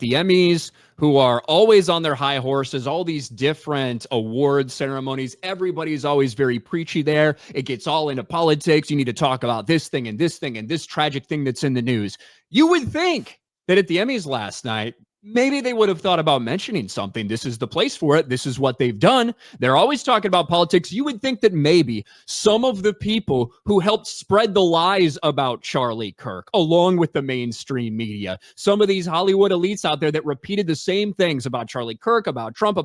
the Emmys, who are always on their high horses, all these different award ceremonies. Everybody's always very preachy there. It gets all into politics. You need to talk about this thing and this thing and this tragic thing that's in the news. You would think that at the Emmys last night, maybe they would have thought about mentioning something. This is the place for it. This is what they've done. They're always talking about politics. You would think that maybe some of the people who helped spread the lies about Charlie Kirk, along with the mainstream media, some of these Hollywood elites out there that repeated the same things about Charlie Kirk, about Trump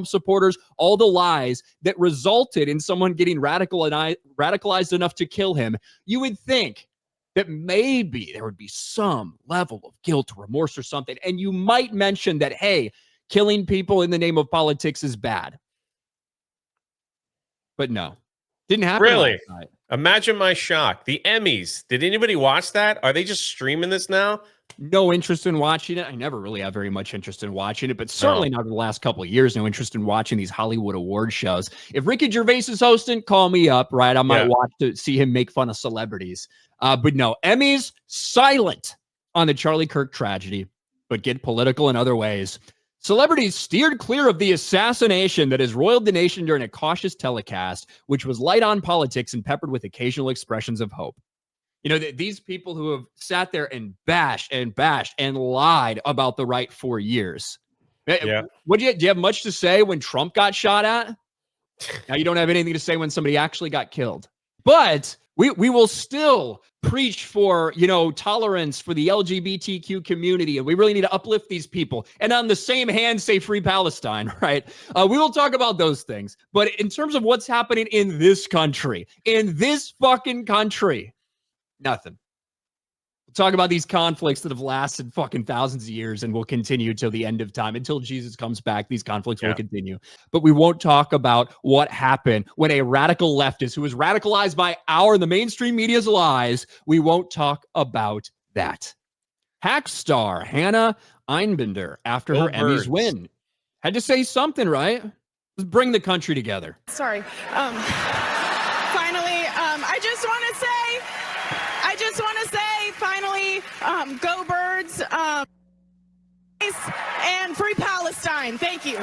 supporters, all the lies that resulted in someone getting radicalized enough to kill him. You would think that maybe there would be some level of guilt or remorse or something. And you might mention that, hey, killing people in the name of politics is bad. But no, didn't happen. Really? Last night. Imagine my shock. The Emmys. Did anybody watch that? Are they just streaming this now? No interest in watching it. I never really have very much interest in watching it, but certainly not in the last couple of years. No interest in watching these Hollywood award shows. If Ricky Gervais is hosting, call me up, right? I might watch to see him make fun of celebrities. But no, Emmys silent on the Charlie Kirk tragedy, but get political in other ways. Celebrities steered clear of the assassination that has roiled the nation during a cautious telecast, which was light on politics and peppered with occasional expressions of hope. You know, these people who have sat there and bashed and lied about the right for years. Yeah. Do you have much to say when Trump got shot at? Now you don't have anything to say when somebody actually got killed. But we will still preach for, tolerance for the LGBTQ community, and we really need to uplift these people. And on the same hand, say free Palestine, right? We will talk about those things. But in terms of what's happening in this country, in this fucking country, nothing. We'll talk about these conflicts that have lasted fucking thousands of years and will continue till the end of time. Until Jesus comes back, these conflicts will continue. But we won't talk about what happened when a radical leftist who was radicalized by the mainstream media's lies, we won't talk about that. Hack star Hannah Einbinder, after her Emmys win, had to say something, right? Let's bring the country together. Sorry. Finally, I just want to say, finally, go Birds, and free Palestine. Thank you.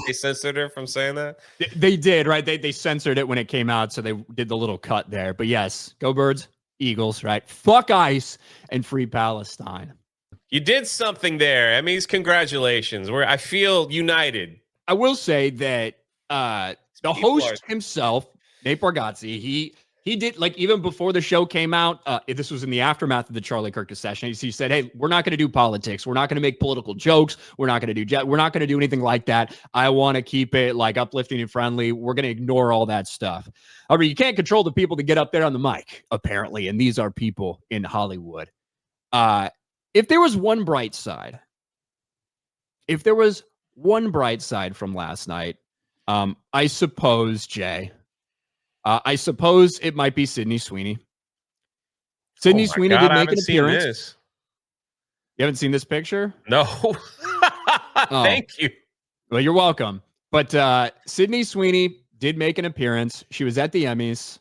They censored her from saying that? They did, right? They censored it when it came out, so they did the little cut there. But yes, go Birds, Eagles, right? Fuck ICE and free Palestine. You did something there. Emmys, congratulations. I feel united. I will say that the host himself, Nate Bargatze, he did, like, even before the show came out, this was in the aftermath of the Charlie Kirk assassination, he said, hey, we're not going to do politics. We're not going to make political jokes. We're not going to do anything like that. I want to keep it, like, uplifting and friendly. We're going to ignore all that stuff. However, you can't control the people that get up there on the mic, apparently, and these are people in Hollywood. If there was one bright side from last night, I suppose, Jay, I suppose it might be Sydney Sweeney. Sydney Sweeney did make an appearance. You haven't seen this picture? No. Thank you. Well, you're welcome. But Sydney Sweeney did make an appearance. She was at the Emmys.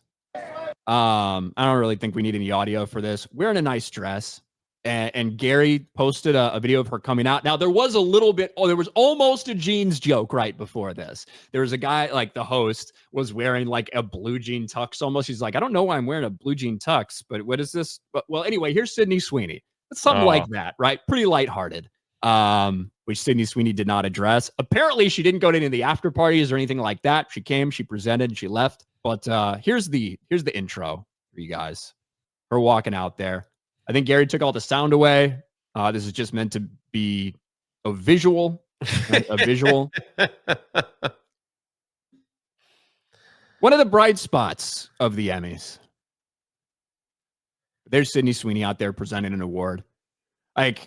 I don't really think we need any audio for this. Wearing a nice dress. And Gary posted a video of her coming out. Now, there was there was almost a jeans joke right before this. There was a guy, like the host, was wearing like a blue jean tux almost. He's like, I don't know why I'm wearing a blue jean tux, but what is this? But, well, anyway, here's Sydney Sweeney. It's something like that, right? Pretty lighthearted, which Sydney Sweeney did not address. Apparently, she didn't go to any of the after parties or anything like that. She came, she presented, she left. But here's the intro for you guys. Her walking out there. I think Gary took all the sound away. This is just meant to be a visual. A visual. One of the bright spots of the Emmys. There's Sydney Sweeney out there presenting an award. Like,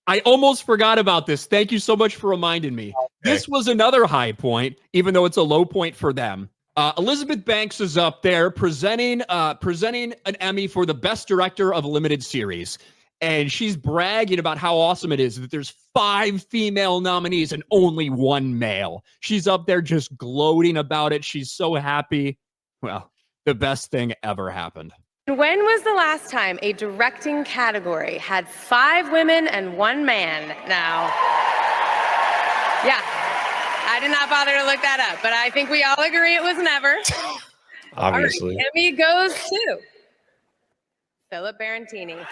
I almost forgot about this. Thank you so much for reminding me. Okay. This was another high point, even though it's a low point for them. Elizabeth Banks is up there presenting an Emmy for the best director of a limited series. And she's bragging about how awesome it is that there's 5 female nominees and only 1 male. She's up there just gloating about it. She's so happy. Well, the best thing ever happened. When was the last time a directing category had 5 women and 1 man? Now, yeah, I did not bother to look that up, but I think we all agree it was never. Obviously. All right, Emmy goes to Philip Barantini.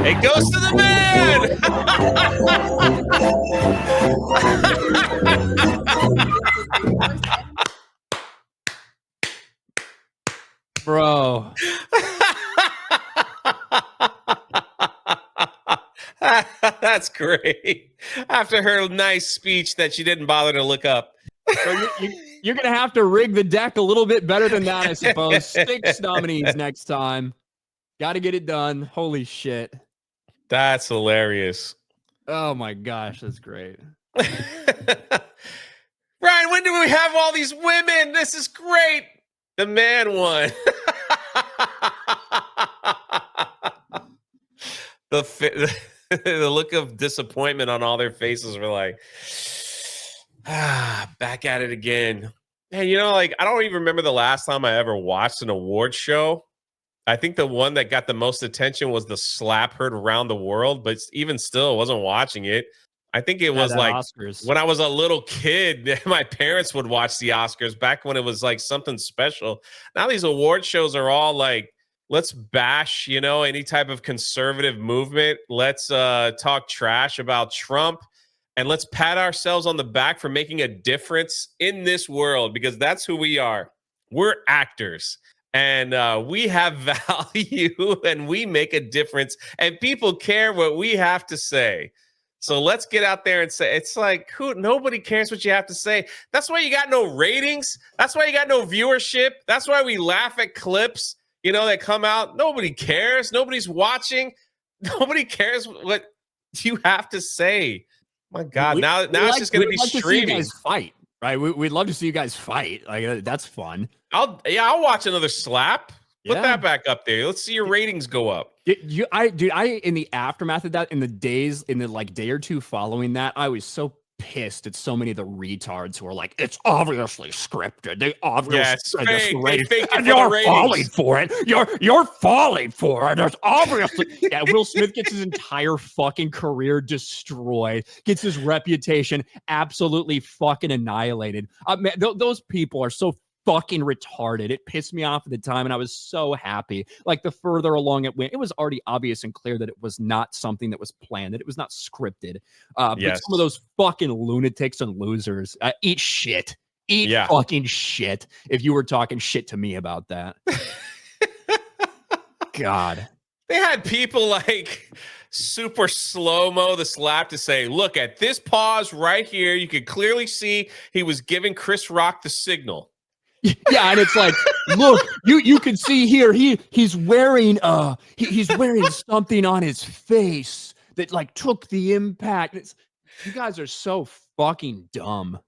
It goes to the man. Bro. That's great. After her nice speech that she didn't bother to look up. So you're going to have to rig the deck a little bit better than that, I suppose. 6 nominees next time. Got to get it done. Holy shit. That's hilarious. Oh my gosh, that's great. Ryan, when do we have all these women? This is great. The man won. The look of disappointment on all their faces were like, back at it again. Man, you know, like, I don't even remember the last time I ever watched an award show. I think the one that got the most attention was the slap heard around the world, but even still, I wasn't watching it. I think it was like Oscars. When I was a little kid, my parents would watch the Oscars back when it was like something special. Now these award shows are all like, let's bash, you know, any type of conservative movement. Let's talk trash about Trump, and let's pat ourselves on the back for making a difference in this world, because that's who we are. We're actors. And we have value, and we make a difference, and people care what we have to say. So let's get out there and say, it's like, nobody cares what you have to say. That's why you got no ratings. That's why you got no viewership. That's why we laugh at clips, you know, that come out. Nobody cares. Nobody's watching. Nobody cares what you have to say. My God, now it's just going to be streaming. You guys fight, right? We'd love to see you guys fight. Like, that's fun. I'll watch another slap. Put that back up there. Let's see your ratings go up. I in the aftermath of that, in the day or two following that, I was so pissed at so many of the retards who are like, it's obviously scripted. They obviously and you're falling for it. You're falling for it. There's obviously Will Smith gets his entire fucking career destroyed, gets his reputation absolutely fucking annihilated. Man, those people are so fucking retarded. It pissed me off at the time, and I was so happy. Like, the further along it went, it was already obvious and clear that it was not something that was planned, that it was not scripted. But some of those fucking lunatics and losers, eat shit. Eat fucking shit if you were talking shit to me about that. God. They had people like super slow-mo the slap to say, look at this pause right here. You could clearly see he was giving Chris Rock the signal. Yeah, and it's like, look, you can see here he's wearing he's wearing something on his face that like took the impact. You guys are so fucking dumb.